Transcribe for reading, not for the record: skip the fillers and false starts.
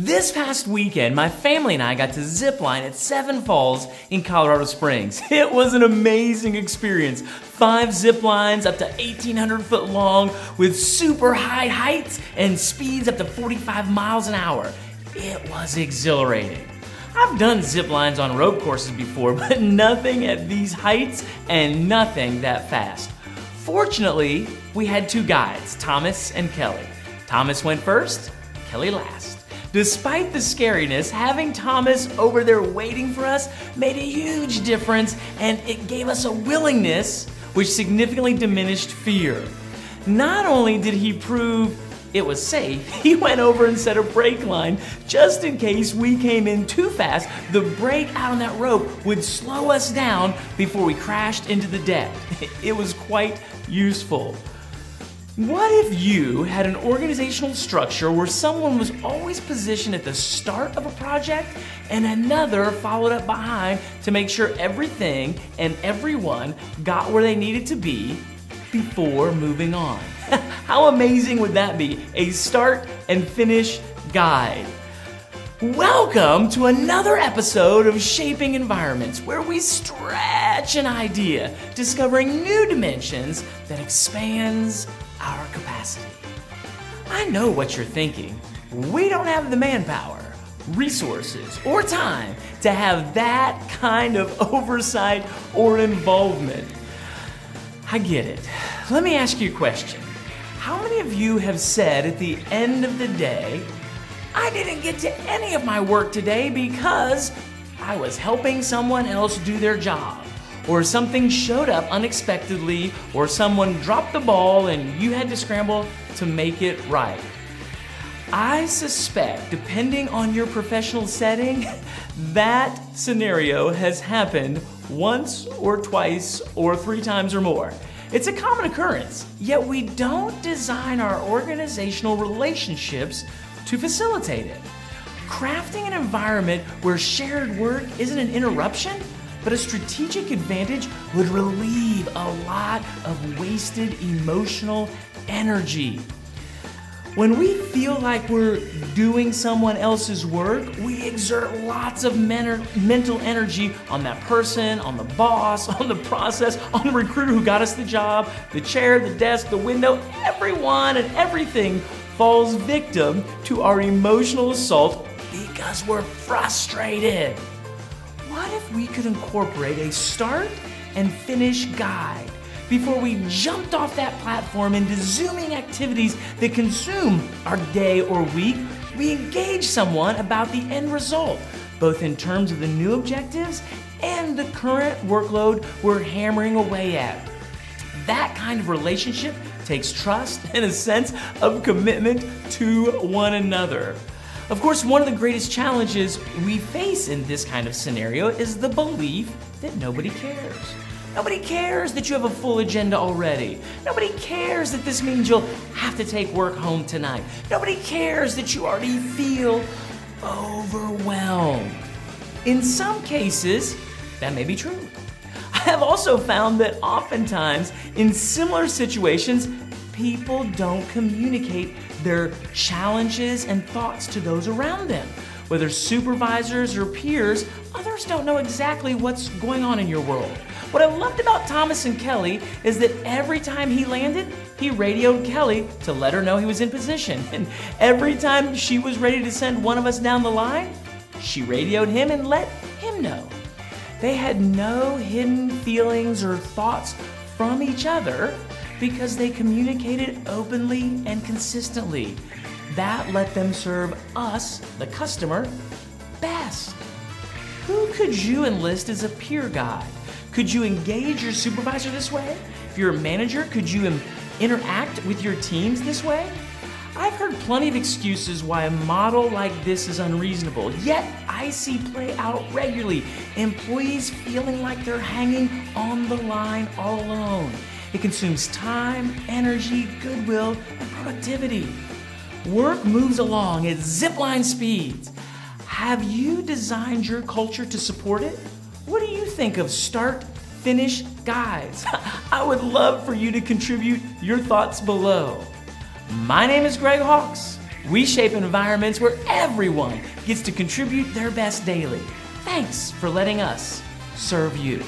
This past weekend, my family and I got to zip line at Seven Falls in Colorado Springs. It was an amazing experience. 5 zip lines up to 1,800 foot long with super high heights and speeds up to 45 miles an hour. It was exhilarating. I've done zip lines on rope courses before, but nothing at these heights and nothing that fast. Fortunately, we had 2 guides, Thomas and Kelly. Thomas went first, Kelly last. Despite the scariness, having Thomas over there waiting for us made a huge difference, and it gave us a willingness which significantly diminished fear. Not only did he prove it was safe, he went over and set a brake line just in case we came in too fast. The brake out on that rope would slow us down before we crashed into the deck. It was quite useful. What if you had an organizational structure where someone was always positioned at the start of a project and another followed up behind to make sure everything and everyone got where they needed to be before moving on? How amazing would that be? A start and finish guide. Welcome to another episode of Shaping Environments, where we stretch an idea, discovering new dimensions that expands our capacity. I know what you're thinking. We don't have the manpower, resources, or time to have that kind of oversight or involvement. I get it. Let me ask you a question. How many of you have said at the end of the day, I didn't get to any of my work today because I was helping someone else do their job, or something showed up unexpectedly, or someone dropped the ball and you had to scramble to make it right? I suspect, depending on your professional setting, that scenario has happened once or twice or 3 times or more. It's a common occurrence, yet we don't design our organizational relationships to facilitate it. Crafting an environment where shared work isn't an interruption, but a strategic advantage would relieve a lot of wasted emotional energy. When we feel like we're doing someone else's work, we exert lots of mental energy on that person, on the boss, on the process, on the recruiter who got us the job, the chair, the desk, the window. Everyone and everything falls victim to our emotional assault because we're frustrated. What if we could incorporate a start and finish guide before we jumped off that platform into zooming activities that consume our day or week? We engage someone about the end result, both in terms of the new objectives and the current workload we're hammering away at. That kind of relationship takes trust and a sense of commitment to one another. Of course, one of the greatest challenges we face in this kind of scenario is the belief that nobody cares. Nobody cares that you have a full agenda already. Nobody cares that this means you'll have to take work home tonight. Nobody cares that you already feel overwhelmed. In some cases, that may be true. I have also found that oftentimes in similar situations, people don't communicate their challenges and thoughts to those around them. Whether supervisors or peers, others don't know exactly what's going on in your world. What I loved about Thomas and Kelly is that every time he landed, he radioed Kelly to let her know he was in position. And every time she was ready to send one of us down the line, she radioed him and let him know. They had no hidden feelings or thoughts from each other because they communicated openly and consistently. That let them serve us, the customer, best. Who could you enlist as a peer guide? Could you engage your supervisor this way? If you're a manager, could you interact with your teams this way? I've heard plenty of excuses why a model like this is unreasonable, yet I see play out regularly. Employees feeling like they're hanging on the line all alone. It consumes time, energy, goodwill, and productivity. Work moves along at zipline speeds. Have you designed your culture to support it? What do you think of start, finish guides? I would love for you to contribute your thoughts below. My name is Greg Hawkes, We shape environments where everyone gets to contribute their best daily. Thanks for letting us serve you.